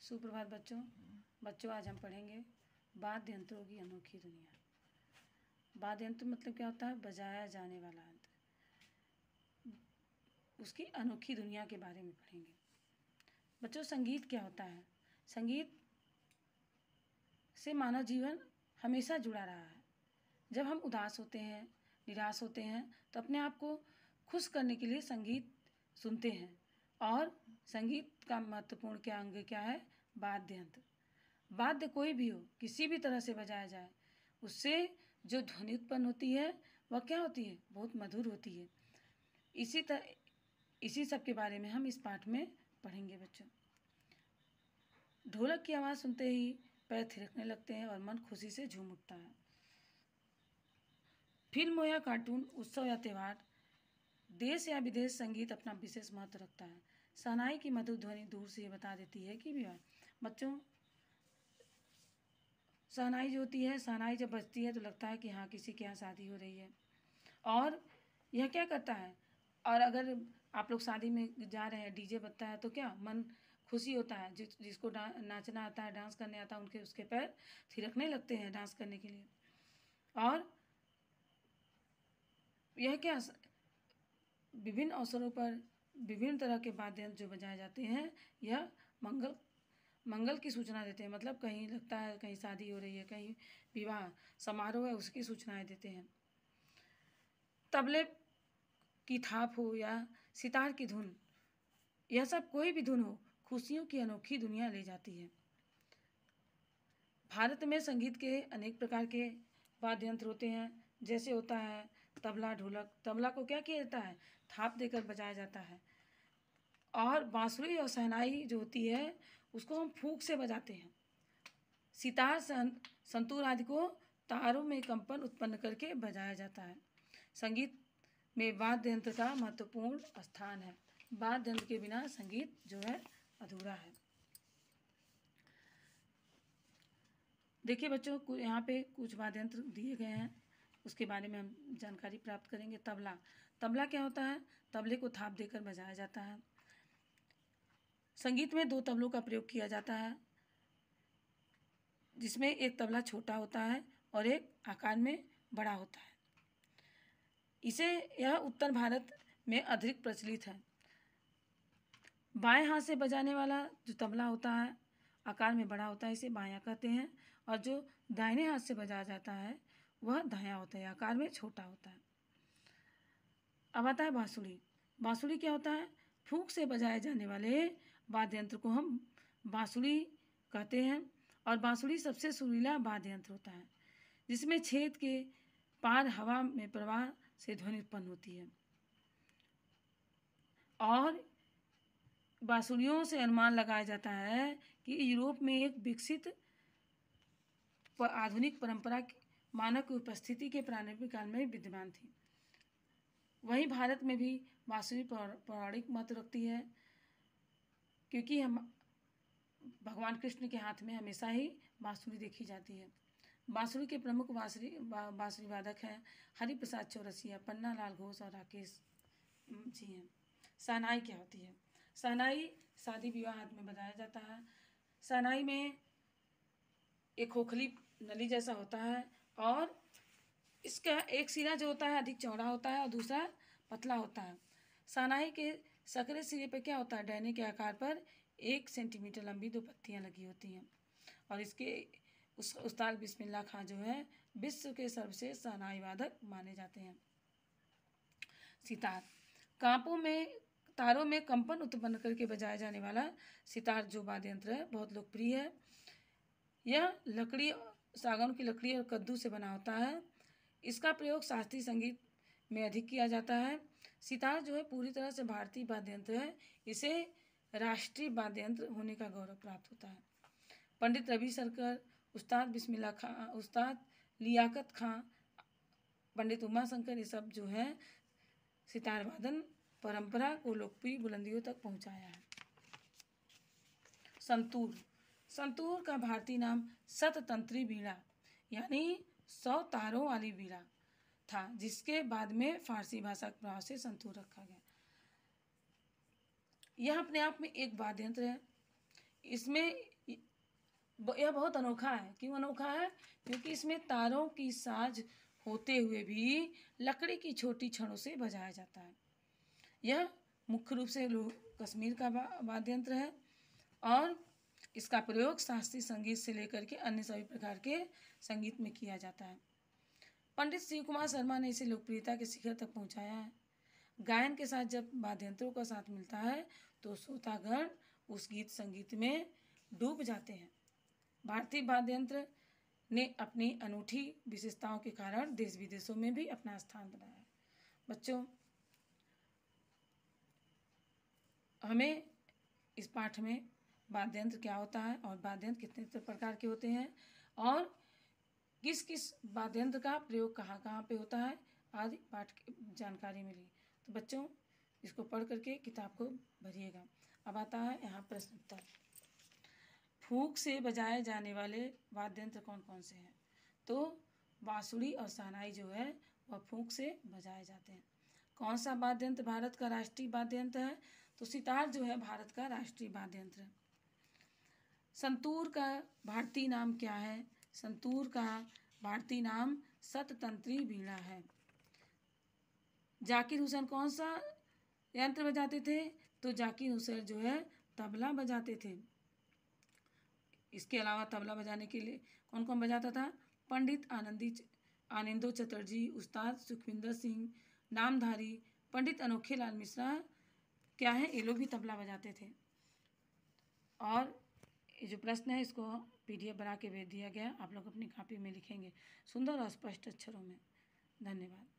सुप्रभात बच्चों। आज हम पढ़ेंगे वाद्य यंत्रों की अनोखी दुनिया। वाद्य यंत्र मतलब क्या होता है? बजाया जाने वाला यंत्र। उसकी अनोखी दुनिया के बारे में पढ़ेंगे। बच्चों, संगीत क्या होता है? संगीत से मानव जीवन हमेशा जुड़ा रहा है। जब हम उदास होते हैं, निराश होते हैं, तो अपने आप को खुश करने के लिए संगीत सुनते हैं। और संगीत का महत्वपूर्ण क्या अंग क्या है? वाद्य यंत्र। वाद्य कोई भी हो, किसी भी तरह से बजाया जाए, उससे जो ध्वनि उत्पन्न होती है वह क्या होती है? बहुत मधुर होती है। इसी सब के बारे में हम इस पाठ में पढ़ेंगे बच्चों। ढोलक की आवाज़ सुनते ही पैर थिरकने लगते हैं और मन खुशी से झूम उठता है। फिल्म हो या कार्टून, उत्सव या त्यौहार, देश या विदेश, संगीत अपना विशेष महत्व रखता है। शहनाई की मधुर ध्वनि दूर से बता देती है कि विवाह। बच्चों, शहनाई जो होती है, शहनाई जब बजती है तो लगता है कि हाँ, किसी के यहाँ शादी हो रही है। और यह क्या करता है? और अगर आप लोग शादी में जा रहे हैं, डीजे बजता है तो क्या मन खुशी होता है। जिसको नाचना आता है, डांस करने आता है, उसके पैर थिरकने लगते हैं डांस करने के लिए। और यह क्या, विभिन्न अवसरों पर विभिन्न तरह के वाद्य यंत्र जो बजाए जाते हैं, यह मंगल की सूचना देते हैं। मतलब कहीं लगता है कहीं शादी हो रही है, कहीं विवाह समारोह है, उसकी सूचनाएं देते हैं। तबले की थाप हो या सितार की धुन, यह सब कोई भी धुन हो, खुशियों की अनोखी दुनिया ले जाती है। भारत में संगीत के अनेक प्रकार के वाद्य यंत्र होते हैं। जैसे होता है तबला, ढोलक। तबला को क्या किया जाता है? थाप देकर बजाया जाता है। और बांसुरी और शहनाई जो होती है, उसको हम फूंक से बजाते हैं। सितार, संतूर आदि को तारों में कंपन उत्पन्न करके बजाया जाता है। संगीत में वाद्य यंत्र का महत्वपूर्ण स्थान है। वाद्य यंत्र के बिना संगीत जो है अधूरा है। देखिए बच्चों, यहाँ पे कुछ वाद्य यंत्र दिए गए हैं, उसके बारे में हम जानकारी प्राप्त करेंगे। तबला। तबला क्या होता है? तबले को थाप देकर बजाया जाता है। संगीत में 2 तबलों का प्रयोग किया जाता है, जिसमें एक तबला छोटा होता है और एक आकार में बड़ा होता है। यह उत्तर भारत में अधिक प्रचलित है। बाएं हाथ से बजाने वाला जो तबला होता है, आकार में बड़ा होता है, इसे बायां कहते हैं। और जो दाहिने हाथ से बजाया जाता है वह दायां होता है, आकार में छोटा होता है। अब आता है बांसुरी। बांसुरी क्या होता है? फूंक से बजाए जाने वाले वाद्य यंत्र को हम बांसुरी कहते हैं। और बांसुरी सबसे सुरीला वाद्य यंत्र होता है, जिसमें छेद के पार हवा में प्रवाह से ध्वनि उत्पन्न होती है। और बांसुरियों से अनुमान लगाया जाता है कि यूरोप में एक विकसित आधुनिक परंपरा मानव की उपस्थिति के प्रारंभिक काल में विद्यमान थी। वहीं भारत में भी बांसुरी पौराणिक महत्व रखती है, क्योंकि हम भगवान कृष्ण के हाथ में हमेशा ही बांसुरी देखी जाती है। बांसुरी के प्रमुख बांसुरी वादक हैं हरिप्रसाद चौरसिया, पन्ना लाल घोष और राकेश जी हैं। शहनाई क्या होती है? शहनाई शादी विवाह आदि में बजाया जाता है। शहनाई में एक खोखली नली जैसा होता है और इसका एक सिरा जो होता है अधिक चौड़ा होता है और दूसरा पतला होता है। शहनाई के सकरे सिरे पर क्या होता है? डैने के आकार पर 1 सेंटीमीटर लंबी 2 पत्तियां लगी होती हैं। और इसके उस्ताद बिस्मिल्लाह खां जो है विश्व के सर्वश्रेष्ठ शहनाई वादक माने जाते हैं। सितार। तारों में कंपन उत्पन्न करके बजाया जाने वाला सितार जो वाद्य यंत्र है, बहुत लोकप्रिय है। यह लकड़ी, सागौन की लकड़ी और कद्दू से बना होता है। इसका प्रयोग शास्त्रीय संगीत में अधिक किया जाता है। सितार जो है पूरी तरह से भारतीय वाद्य यंत्र है। इसे राष्ट्रीय वाद्य यंत्र होने का गौरव प्राप्त होता है। पंडित रविशंकर, उस्ताद बिस्मिल्लाह खां, उस्ताद लियाकत खां, पंडित उमा शंकर, ये सब जो है सितार वादन परंपरा को लोकप्रिय बुलंदियों तक पहुंचाया है। संतूर। संतूर का भारतीय नाम शततंत्री वीणा यानी 100 तारों वाली वीणा था, जिसके बाद में फारसी भाषा के प्रभाव से संतूर रखा गया। यह अपने आप में एक वाद्य यंत्र है। इसमें यह बहुत अनोखा है। क्यों अनोखा है? क्योंकि इसमें तारों की साज होते हुए भी लकड़ी की छोटी छड़ों से बजाया जाता है। यह मुख्य रूप से कश्मीर का वाद्य यंत्र है और इसका प्रयोग शास्त्रीय संगीत से लेकर के अन्य सभी प्रकार के संगीत में किया जाता है। पंडित शिव कुमार शर्मा ने इसे लोकप्रियता के शिखर तक पहुंचाया है। गायन के साथ जब वाद्य यंत्रों का साथ मिलता है तो श्रोतागण उस गीत संगीत में डूब जाते हैं। भारतीय वाद्य यंत्र ने अपनी अनूठी विशेषताओं के कारण देश विदेशों में भी अपना स्थान बनाया है। बच्चों, हमें इस पाठ में वाद्य यंत्र क्या होता है और वाद्य यंत्र कितने प्रकार के होते हैं और किस किस वाद्य यंत्र का प्रयोग कहाँ कहाँ पे होता है आदि पाठ की जानकारी मिली। तो बच्चों, इसको पढ़ करके किताब को भरिएगा। अब आता है यहाँ प्रश्न उत्तर। फूंक से बजाए जाने वाले वाद्य यंत्र कौन कौन से हैं? तो बांसुरी और शहनाई जो है वह फूंक से बजाए जाते हैं। कौन सा वाद्य यंत्र भारत का राष्ट्रीय वाद्य यंत्र है? तो सितार जो है भारत का राष्ट्रीय वाद्य यंत्र है। संतूर का भारतीय नाम क्या है? संतूर का भारतीय नाम शततंत्री वीणा है। जाकिर हुसैन कौन सा यंत्र बजाते थे? तो जाकिर हुसैन जो है तबला बजाते थे। इसके अलावा तबला बजाने के लिए कौन कौन बजाता था? पंडित आनंदो चटर्जी, उस्ताद सुखविंदर सिंह नामधारी, पंडित अनोखे लाल मिश्रा क्या है, ये लोग भी तबला बजाते थे। और ये जो प्रश्न है इसको PDF बना के भेज दिया गया, आप लोग अपनी कॉपी में लिखेंगे सुंदर और स्पष्ट अक्षरों में। धन्यवाद।